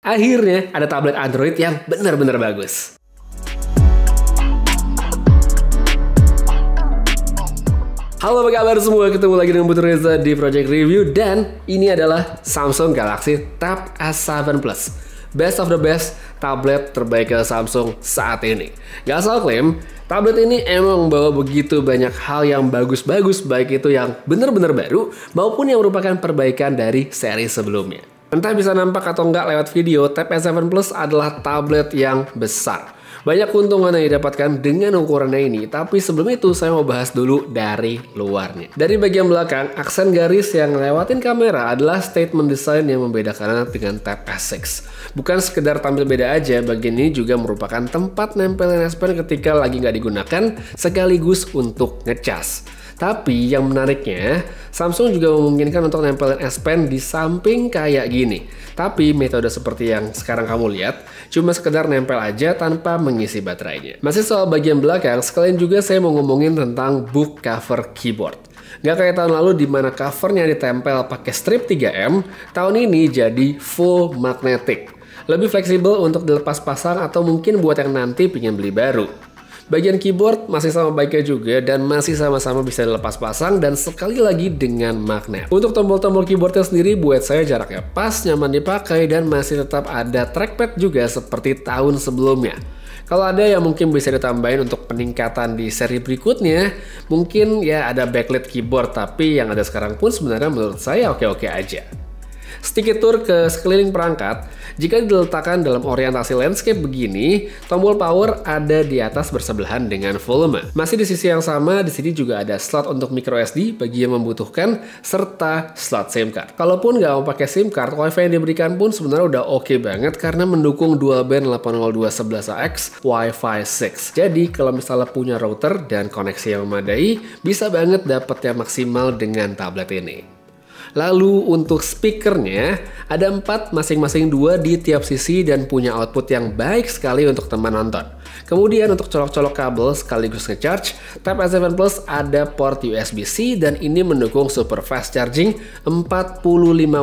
Akhirnya ada tablet Android yang benar-benar bagus. Halo, apa kabar semua? Ketemu lagi dengan Putu Reza di Project Review, dan ini adalah Samsung Galaxy Tab S7 Plus. Best of the best tablet terbaik ke Samsung saat ini. Gak asal klaim, tablet ini emang membawa begitu banyak hal yang bagus-bagus, baik itu yang benar-benar baru maupun yang merupakan perbaikan dari seri sebelumnya. Entah bisa nampak atau enggak lewat video, Tab S7 Plus adalah tablet yang besar. Banyak keuntungan yang didapatkan dengan ukurannya ini, tapi sebelum itu saya mau bahas dulu dari luarnya. Dari bagian belakang, aksen garis yang lewatin kamera adalah statement design yang membedakannya dengan Tab S6. Bukan sekedar tampil beda aja, bagian ini juga merupakan tempat nempelin S Pen ketika lagi nggak digunakan, sekaligus untuk ngecas. Tapi yang menariknya, Samsung juga memungkinkan untuk nempelin S Pen di samping kayak gini. Tapi metode seperti yang sekarang kamu lihat, cuma sekedar nempel aja tanpa mengisi baterainya. Masih soal bagian belakang, sekalian juga saya mau ngomongin tentang book cover keyboard. Nggak kayak tahun lalu di mana covernya ditempel pakai strip 3M, tahun ini jadi full magnetic. Lebih fleksibel untuk dilepas pasang atau mungkin buat yang nanti pengen beli baru. Bagian keyboard masih sama baiknya juga dan masih sama-sama bisa dilepas pasang dan sekali lagi dengan magnet. Untuk tombol-tombol keyboardnya sendiri buat saya jaraknya pas, nyaman dipakai, dan masih tetap ada trackpad juga seperti tahun sebelumnya. Kalau ada yang mungkin bisa ditambahin untuk peningkatan di seri berikutnya, mungkin ya ada backlit keyboard, tapi yang ada sekarang pun sebenarnya menurut saya oke-oke aja. Sedikit tour ke sekeliling perangkat. Jika diletakkan dalam orientasi landscape begini, tombol power ada di atas bersebelahan dengan volume. Masih di sisi yang sama, di sini juga ada slot untuk micro SD bagi yang membutuhkan, serta slot SIM card. Kalaupun nggak mau pakai SIM card, WiFi yang diberikan pun sebenarnya udah oke banget karena mendukung dual band 802.11ax Wi-Fi 6. Jadi kalau misalnya punya router dan koneksi yang memadai, bisa banget dapatnya maksimal dengan tablet ini. Lalu untuk speakernya, ada 4 masing-masing 2 di tiap sisi dan punya output yang baik sekali untuk teman nonton. Kemudian untuk colok-colok kabel sekaligus ngecharge, Tab S7 Plus ada port USB-C dan ini mendukung super fast charging 45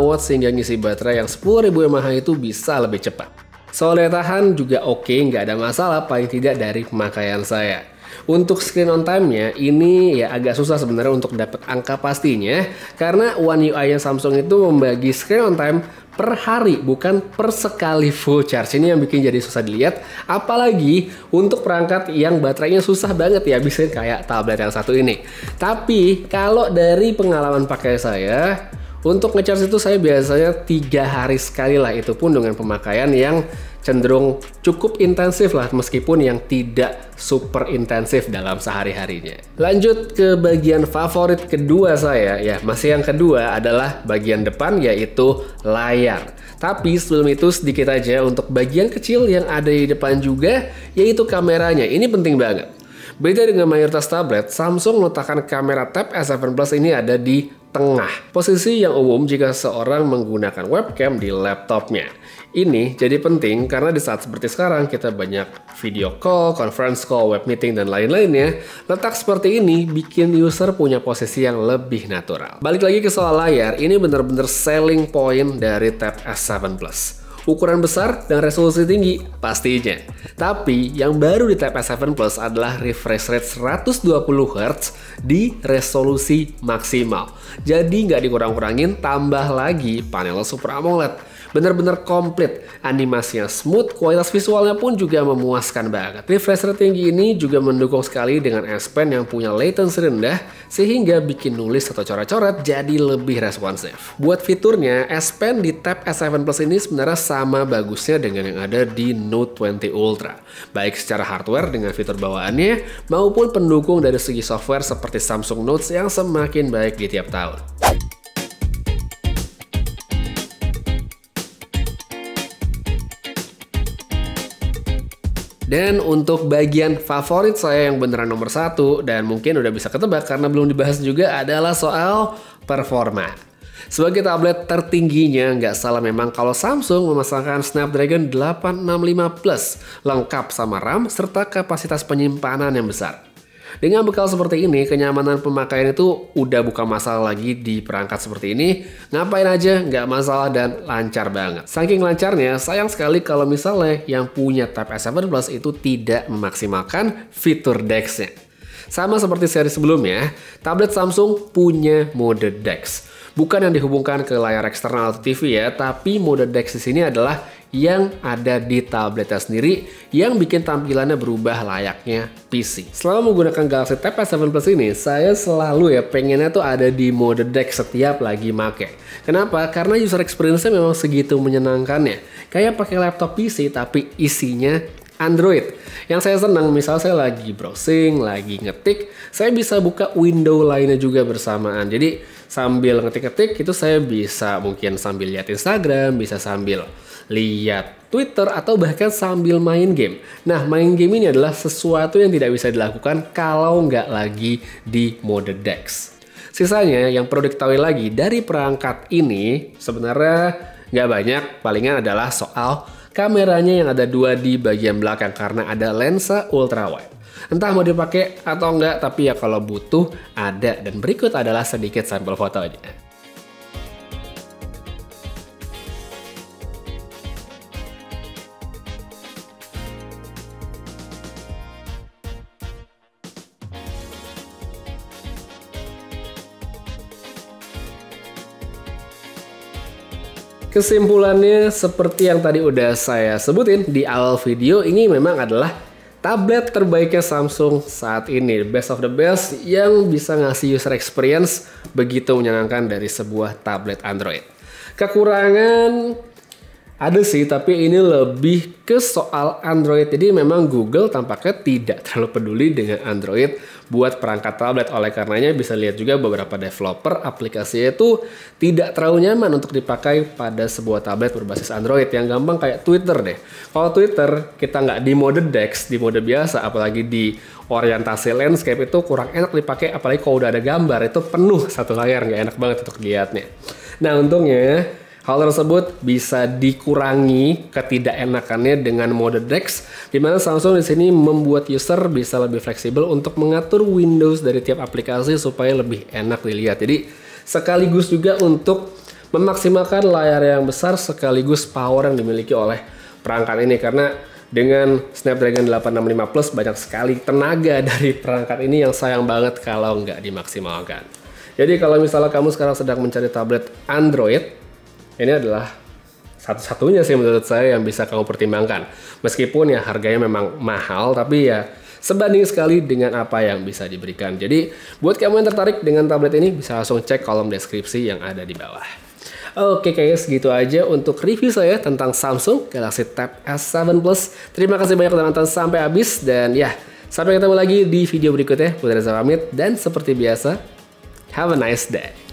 watt sehingga ngisi baterai yang 10.000 mAh itu bisa lebih cepat. Soal daya tahan juga oke, nggak ada masalah paling tidak dari pemakaian saya. Untuk screen on time-nya, ini ya agak susah sebenarnya untuk dapat angka pastinya karena One UI-nya Samsung itu membagi screen on time per hari, bukan per sekali full charge. Ini yang bikin jadi susah dilihat, apalagi untuk perangkat yang baterainya susah banget ya, bisa kayak tablet yang satu ini. Tapi kalau dari pengalaman pakai saya, untuk ngecharge itu saya biasanya 3 hari sekali lah, itu pun dengan pemakaian yang cenderung cukup intensif lah, meskipun yang tidak super intensif dalam sehari-harinya. Lanjut ke bagian favorit kedua saya, ya masih yang kedua adalah bagian depan, yaitu layar. Tapi sebelum itu sedikit aja untuk bagian kecil yang ada di depan juga, yaitu kameranya. Ini penting banget. Beda dengan mayoritas tablet, Samsung meletakkan kamera Tab S7 Plus ini ada di tengah. Posisi yang umum jika seorang menggunakan webcam di laptopnya. Ini jadi penting karena di saat seperti sekarang kita banyak video call, conference call, web meeting, dan lain-lainnya. Letak seperti ini bikin user punya posisi yang lebih natural. Balik lagi ke soal layar, ini benar-benar selling point dari Tab S7 Plus. Ukuran besar dan resolusi tinggi, pastinya. Tapi yang baru di Tab S7 Plus adalah refresh rate 120 Hz di resolusi maksimal. Jadi nggak dikurang-kurangin, tambah lagi panel Super AMOLED. Bener-bener komplit, animasinya smooth, kualitas visualnya pun juga memuaskan banget. Refresh rate tinggi ini juga mendukung sekali dengan S Pen yang punya latency rendah, sehingga bikin nulis atau coret-coret jadi lebih responsif. Buat fiturnya, S Pen di Tab S7 Plus ini sebenarnya sama bagusnya dengan yang ada di Note 20 Ultra. Baik secara hardware dengan fitur bawaannya, maupun pendukung dari segi software seperti Samsung Notes yang semakin baik di tiap tahun. Dan untuk bagian favorit saya yang beneran nomor 1, dan mungkin udah bisa ketebak karena belum dibahas juga, adalah soal performa. Sebagai tablet tertingginya, nggak salah memang kalau Samsung memasangkan Snapdragon 865 Plus, lengkap sama RAM serta kapasitas penyimpanan yang besar. Dengan bekal seperti ini, kenyamanan pemakaian itu udah bukan masalah lagi di perangkat seperti ini. Ngapain aja nggak masalah dan lancar banget. Saking lancarnya, sayang sekali kalau misalnya yang punya Tab S7 Plus itu tidak memaksimalkan fitur DeX-nya. Sama seperti seri sebelumnya, tablet Samsung punya mode DeX. Bukan yang dihubungkan ke layar eksternal atau TV ya, tapi mode DeX di sini adalah yang ada di tabletnya sendiri yang bikin tampilannya berubah layaknya PC. Selama menggunakan Galaxy Tab S7 Plus ini, saya selalu ya pengennya tuh ada di mode DeX setiap lagi make. Kenapa? Karena user experience-nya memang segitu menyenangkannya. Kayak pakai laptop PC tapi isinya Android. Yang saya senang, misal saya lagi browsing, lagi ngetik, saya bisa buka window lainnya juga bersamaan. Jadi sambil ngetik-ngetik itu saya bisa mungkin sambil lihat Instagram, bisa sambil lihat Twitter, atau bahkan sambil main game. Nah, main game ini adalah sesuatu yang tidak bisa dilakukan kalau nggak lagi di mode DeX. Sisanya yang perlu diketahui lagi dari perangkat ini sebenarnya nggak banyak, palingan adalah soal kameranya yang ada 2 di bagian belakang karena ada lensa ultrawide. Entah mau dipakai atau enggak, tapi ya kalau butuh ada. Dan berikut adalah sedikit sampel fotonya. Kesimpulannya seperti yang tadi udah saya sebutin di awal video, ini memang adalah tablet terbaiknya Samsung saat ini. Best of the best yang bisa ngasih user experience begitu menyenangkan dari sebuah tablet Android. Kekurangan ada sih, tapi ini lebih ke soal Android. Jadi memang Google tampaknya tidak terlalu peduli dengan Android buat perangkat tablet. Oleh karenanya bisa lihat juga beberapa developer aplikasinya itu tidak terlalu nyaman untuk dipakai pada sebuah tablet berbasis Android. Yang gampang kayak Twitter deh. Kalau Twitter kita nggak di mode DeX, di mode biasa, apalagi di orientasi landscape itu kurang enak dipakai. Apalagi kalau udah ada gambar, itu penuh satu layar, nggak enak banget untuk dilihatnya. Nah, untungnya hal tersebut bisa dikurangi ketidakenakannya dengan mode DeX, di mana Samsung di sini membuat user bisa lebih fleksibel untuk mengatur Windows dari tiap aplikasi supaya lebih enak dilihat. Jadi sekaligus juga untuk memaksimalkan layar yang besar sekaligus power yang dimiliki oleh perangkat ini, karena dengan Snapdragon 865 Plus banyak sekali tenaga dari perangkat ini yang sayang banget kalau nggak dimaksimalkan. Jadi kalau misalnya kamu sekarang sedang mencari tablet Android, ini adalah satu-satunya sih menurut saya yang bisa kamu pertimbangkan. Meskipun ya harganya memang mahal, tapi ya sebanding sekali dengan apa yang bisa diberikan. Jadi buat kamu yang tertarik dengan tablet ini, bisa langsung cek kolom deskripsi yang ada di bawah. Oke, kayaknya segitu aja untuk review saya tentang Samsung Galaxy Tab S7 Plus. Terima kasih banyak telah nonton sampai habis, dan ya, sampai ketemu lagi di video berikutnya. Putri Reza pamit, dan seperti biasa, have a nice day.